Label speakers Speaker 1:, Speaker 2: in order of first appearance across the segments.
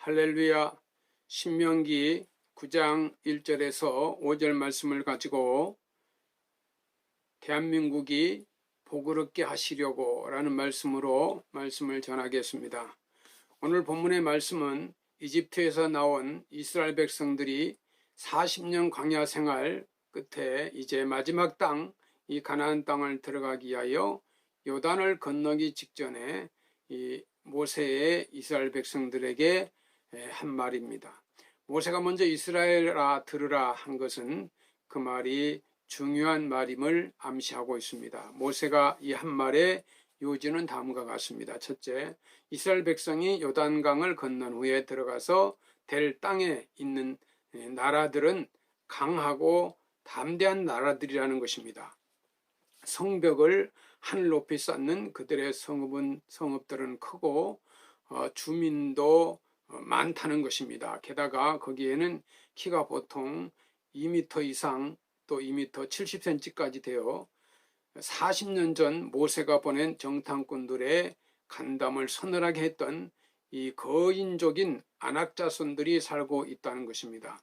Speaker 1: 할렐루야. 신명기 9장 1절에서 5절 말씀을 가지고 대한민국이 복을 얻게 하시려고 라는 말씀으로 말씀을 전하겠습니다. 오늘 본문의 말씀은 이집트에서 나온 이스라엘 백성들이 40년 광야 생활 끝에 이제 마지막 땅, 이 가나안 땅을 들어가기 위하여 요단을 건너기 직전에 이 모세의 이스라엘 백성들에게 한 말입니다. 모세가 먼저 이스라엘아 들으라 한 것은 그 말이 중요한 말임을 암시하고 있습니다. 모세가 이 한 말의 요지는 다음과 같습니다. 첫째, 이스라엘 백성이 요단강을 건넌 후에 들어가서 될 땅에 있는 나라들은 강하고 담대한 나라들이라는 것입니다. 성벽을 하늘 높이 쌓는 그들의 성읍들은 크고 주민도 많다는 것입니다. 게다가 거기에는 키가 보통 2m 이상 또 2m 70cm까지 되어 40년 전 모세가 보낸 정탐꾼들의 간담을 서늘하게 했던 이 거인족인 아낙 자손들이 살고 있다는 것입니다.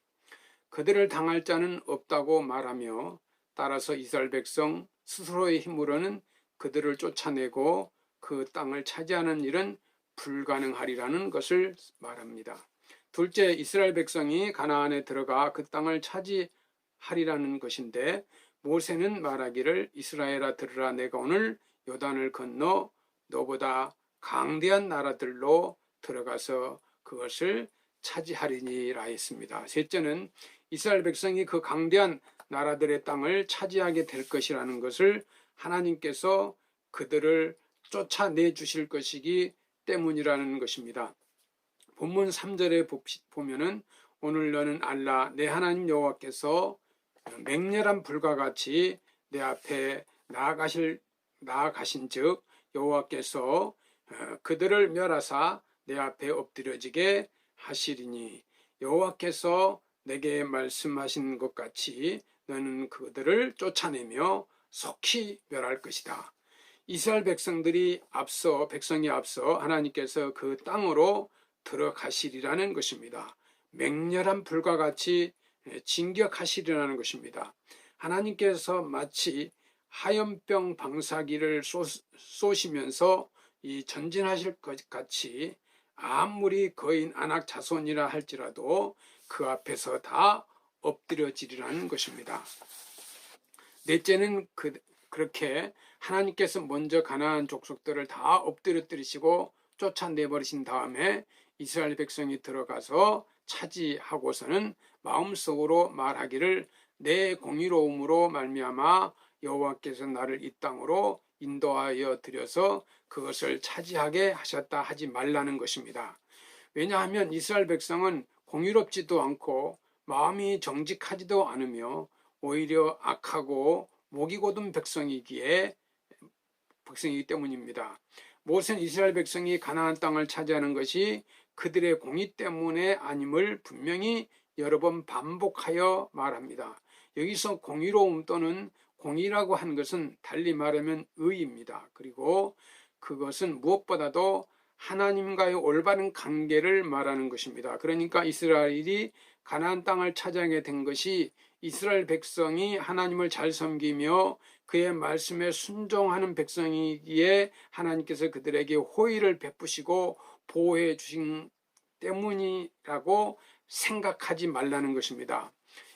Speaker 1: 그들을 당할 자는 없다고 말하며 따라서 이스라엘 백성 스스로의 힘으로는 그들을 쫓아내고 그 땅을 차지하는 일은 불가능하리라는 것을 말합니다. 둘째, 이스라엘 백성이 가나안에 들어가 그 땅을 차지하리라는 것인데 모세는 말하기를 이스라엘아 들으라, 내가 오늘 요단을 건너 너보다 강대한 나라들로 들어가서 그것을 차지하리니라 했습니다. 셋째는 이스라엘 백성이 그 강대한 나라들의 땅을 차지하게 될 것이라는 것을 하나님께서 그들을 쫓아내 주실 것이기 때문이라는 것입니다. 본문 3절에 보면은 오늘 너는 알라, 내 하나님 여호와께서 맹렬한 불과 같이 내 앞에 나아가신즉 여호와께서 그들을 멸하사 내 앞에 엎드려지게 하시리니 여호와께서 내게 말씀하신 것 같이 너는 그들을 쫓아내며 속히 멸할 것이다. 이스라엘 백성이 앞서 하나님께서 그 땅으로 들어가시리라는 것입니다. 맹렬한 불과 같이 진격하시리라는 것입니다. 하나님께서 마치 하염병 방사기를 쏘시면서 이 전진하실 것 같이 아무리 거인 아낙 자손이라 할지라도 그 앞에서 다 엎드려지리라는 것입니다. 넷째는 그렇게 하나님께서 먼저 가나안 족속들을 다 엎드려뜨리시고 쫓아내버리신 다음에 이스라엘 백성이 들어가서 차지하고서는 마음속으로 말하기를 내 공의로움으로 말미암아 여호와께서 나를 이 땅으로 인도하여 들여서 그것을 차지하게 하셨다 하지 말라는 것입니다. 왜냐하면 이스라엘 백성은 공의롭지도 않고 마음이 정직하지도 않으며 오히려 악하고 목이 곧은 백성이기 때문입니다. 모세는 이스라엘 백성이 가나안 땅을 차지하는 것이 그들의 공의 때문에 아님을 분명히 여러 번 반복하여 말합니다. 여기서 공의로움 또는 공의라고 하는 것은 달리 말하면 의입니다. 그리고 그것은 무엇보다도 하나님과의 올바른 관계를 말하는 것입니다. 그러니까 이스라엘이 가나안 땅을 차지하게 된 것이 이스라엘 백성이 하나님을 잘 섬기며 그의 말씀에 순종하는 백성이기에 하나님께서 그들에게 호의를 베푸시고 보호해 주신 때문이라고 생각하지 말라는 것입니다.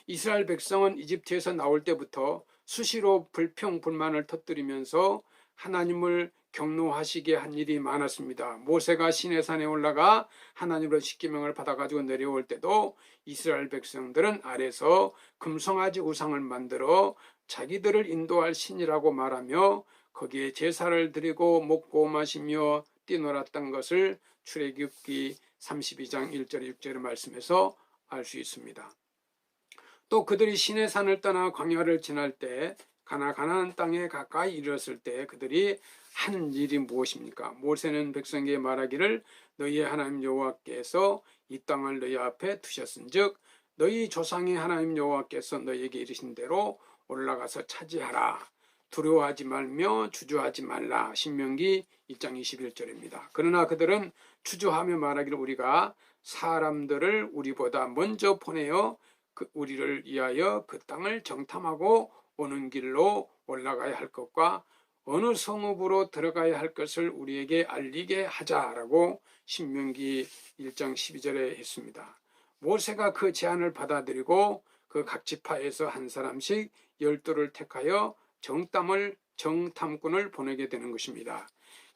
Speaker 1: 이스라엘 백성은 이집트에서 나올 때부터 수시로 불평불만을 터뜨리면서 하나님을 경노하시게 한 일이 많았습니다. 모세가 시내산에 올라가 하나님으로 십계명을 받아가지고 내려올 때도 이스라엘 백성들은 아래서 금송아지 우상을 만들어 자기들을 인도할 신이라고 말하며 거기에 제사를 드리고 먹고 마시며 뛰놀았던 것을 출애굽기 32장 1절 6절의 말씀에서 알 수 있습니다. 또 그들이 시내산을 떠나 광야를 지날 때 가나안 땅에 가까이 이르렀을 때 그들이 하는 일이 무엇입니까? 모세는 백성에게 말하기를 너희의 하나님 여호와께서 이 땅을 너희 앞에 두셨은즉 너희 조상의 하나님 여호와께서 너희에게 이르신 대로 올라가서 차지하라. 두려워하지 말며 주저하지 말라. 신명기 1장 21절입니다. 그러나 그들은 주저하며 말하기를 우리가 사람들을 우리보다 먼저 보내어 우리를 위하여 그 땅을 정탐하고 오는 길로 올라가야 할 것과 어느 성읍으로 들어가야 할 것을 우리에게 알리게 하자라고 신명기 1장 12절에 했습니다. 모세가 그 제안을 받아들이고 그 각 지파에서 한 사람씩 12를 택하여 정탐꾼을 보내게 되는 것입니다.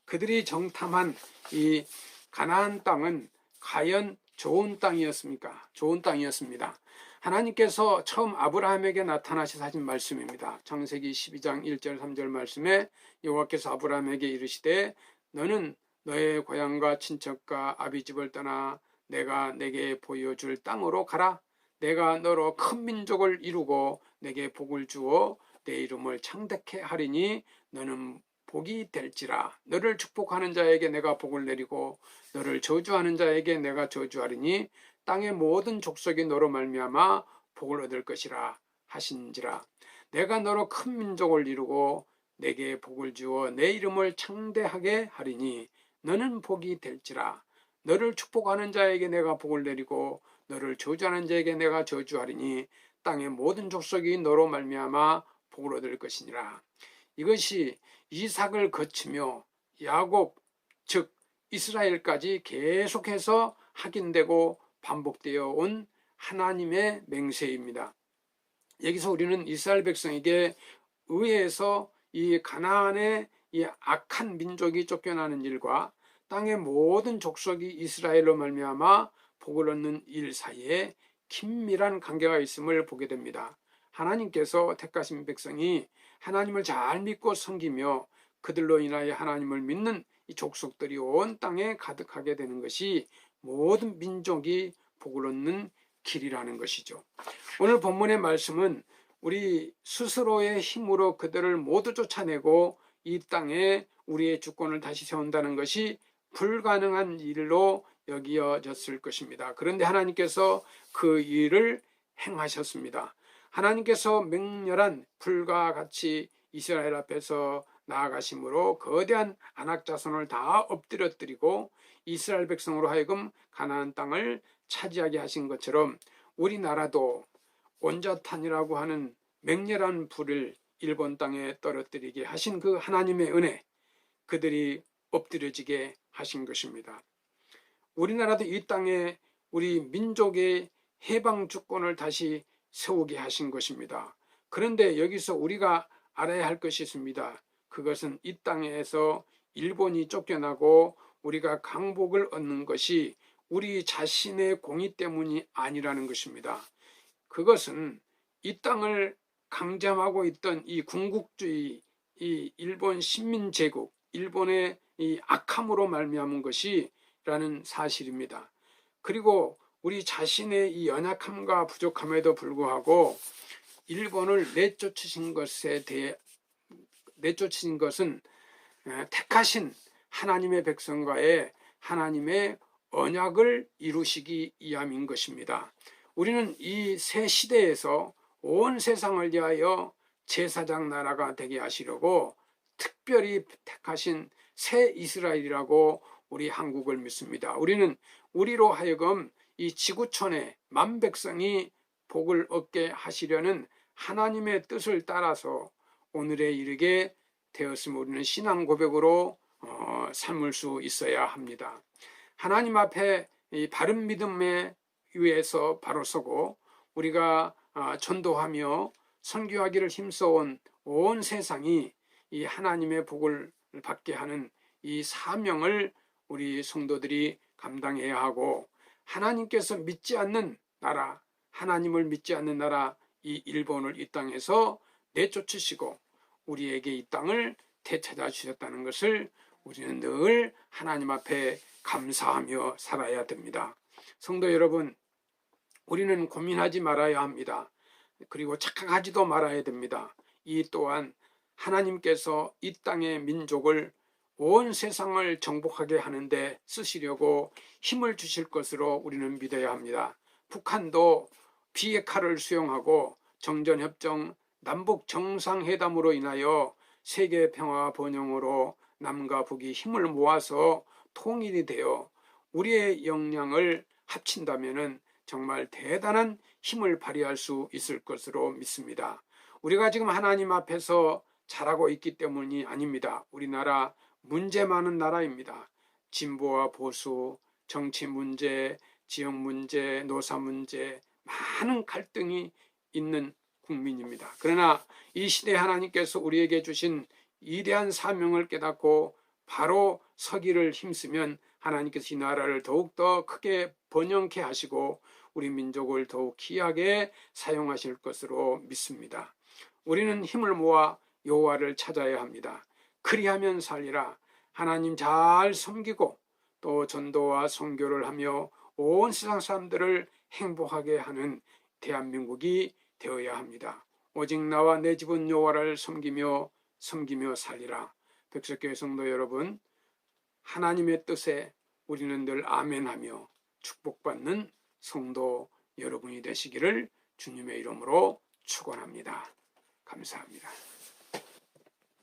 Speaker 1: 그들이 정탐한 이 가나안 땅은 과연 좋은 땅이었습니까? 좋은 땅이었습니다. 하나님께서 처음 아브라함에게 나타나셔서 하신 말씀입니다. 창세기 12장 1절 3절 말씀에 여호와께서 아브라함에게 이르시되 너는 너의 고향과 친척과 아비집을 떠나 내가 내게 보여줄 땅으로 가라. 내가 너로 큰 민족을 이루고 내게 복을 주어 내 이름을 창대케 하리니 너는 복이 될지라. 너를 축복하는 자에게 내가 복을 내리고 너를 저주하는 자에게 내가 저주하리니 땅의 모든 족속이 너로 말미암아 복을 얻을 것이라 하신지라. 내가 너로 큰 민족을 이루고 내게 복을 주어 내 이름을 창대하게 하리니 너는 복이 될지라. 너를 축복하는 자에게 내가 복을 내리고 너를 저주하는 자에게 내가 저주하리니 땅의 모든 족속이 너로 말미암아 복을 얻을 것이니라. 이것이 이삭을 거치며 야곱 즉 이스라엘까지 계속해서 확인되고 반복되어 온 하나님의 맹세입니다. 여기서 우리는 이스라엘 백성에게 의해서 이 가나안의 이 악한 민족이 쫓겨나는 일과 땅의 모든 족속이 이스라엘로 말미암아 복을 얻는 일 사이에 긴밀한 관계가 있음을 보게 됩니다. 하나님께서 택하신 백성이 하나님을 잘 믿고 섬기며 그들로 인하여 하나님을 믿는 이 족속들이 온 땅에 가득하게 되는 것이 모든 민족이 복을 얻는 길이라는 것이죠. 오늘 본문의 말씀은 우리 스스로의 힘으로 그들을 모두 쫓아내고 이 땅에 우리의 주권을 다시 세운다는 것이 불가능한 일로 여겨졌을 것입니다. 그런데 하나님께서 그 일을 행하셨습니다. 하나님께서 맹렬한 불과 같이 이스라엘 앞에서 나아가심으로 거대한 안악 자손을 다 엎드려뜨리고 이스라엘 백성으로 하여금 가나안 땅을 차지하게 하신 것처럼 우리나라도 온자탄이라고 하는 맹렬한 불을 일본 땅에 떨어뜨리게 하신 그 하나님의 은혜, 그들이 엎드려지게 하신 것입니다. 우리나라도 이 땅에 우리 민족의 해방 주권을 다시 세우게 하신 것입니다. 그런데 여기서 우리가 알아야 할 것이 있습니다. 그것은 이 땅에서 일본이 쫓겨나고 우리가 강복을 얻는 것이 우리 자신의 공의 때문이 아니라는 것입니다. 그것은 이 땅을 강점하고 있던 이 군국주의, 이 일본 식민제국, 일본의 이 악함으로 말미암은 것이라는 사실입니다. 그리고 우리 자신의 이 연약함과 부족함에도 불구하고 일본을 내쫓으신 것은 택하신 하나님의 백성과의 하나님의 언약을 이루시기 위함인 것입니다. 우리는 이 새 시대에서 온 세상을 위하여 제사장 나라가 되게 하시려고 특별히 택하신 새 이스라엘이라고 우리 한국을 믿습니다. 우리는 우리로 하여금 이 지구촌의 만백성이 복을 얻게 하시려는 하나님의 뜻을 따라서 오늘에 이르게 되었음을 우리는 신앙 고백으로 삼을 수 있어야 합니다. 하나님 앞에 이 바른 믿음에 위해서 바로 서고 우리가 전도하며 선교하기를 힘써온 온 세상이 이 하나님의 복을 받게 하는 이 사명을 우리 성도들이 감당해야 하고, 하나님께서 믿지 않는 나라, 하나님을 믿지 않는 나라 이 일본을 이 땅에서 내쫓으시고 우리에게 이 땅을 되찾아 주셨다는 것을 우리는 늘 하나님 앞에 감사하며 살아야 됩니다. 성도 여러분, 우리는 고민하지 말아야 합니다. 그리고 착각하지도 말아야 됩니다. 이 또한 하나님께서 이 땅의 민족을 온 세상을 정복하게 하는데 쓰시려고 힘을 주실 것으로 우리는 믿어야 합니다. 북한도 비핵화를 수용하고 정전협정, 남북 정상회담으로 인하여 세계 평화 번영으로 남과 북이 힘을 모아서 통일이 되어 우리의 역량을 합친다면 정말 대단한 힘을 발휘할 수 있을 것으로 믿습니다. 우리가 지금 하나님 앞에서 잘하고 있기 때문이 아닙니다. 우리나라 문제 많은 나라입니다. 진보와 보수, 정치 문제, 지역 문제, 노사 문제, 많은 갈등이 있는 국민입니다. 그러나 이 시대에 하나님께서 우리에게 주신 위대한 사명을 깨닫고 바로 서기를 힘쓰면 하나님께서 이 나라를 더욱더 크게 번영케 하시고 우리 민족을 더욱 귀하게 사용하실 것으로 믿습니다. 우리는 힘을 모아 여호와를 찾아야 합니다. 그리하면 살리라. 하나님 잘 섬기고 또 전도와 선교를 하며 온 세상 사람들을 행복하게 하는 대한민국이 되어야 합니다. 오직 나와 내 집은 여호와를 섬기며 살리라. 백석교회 성도 여러분, 하나님의 뜻에 우리는 늘 아멘하며 축복받는 성도 여러분이 되시기를 주님의 이름으로 축원합니다. 감사합니다.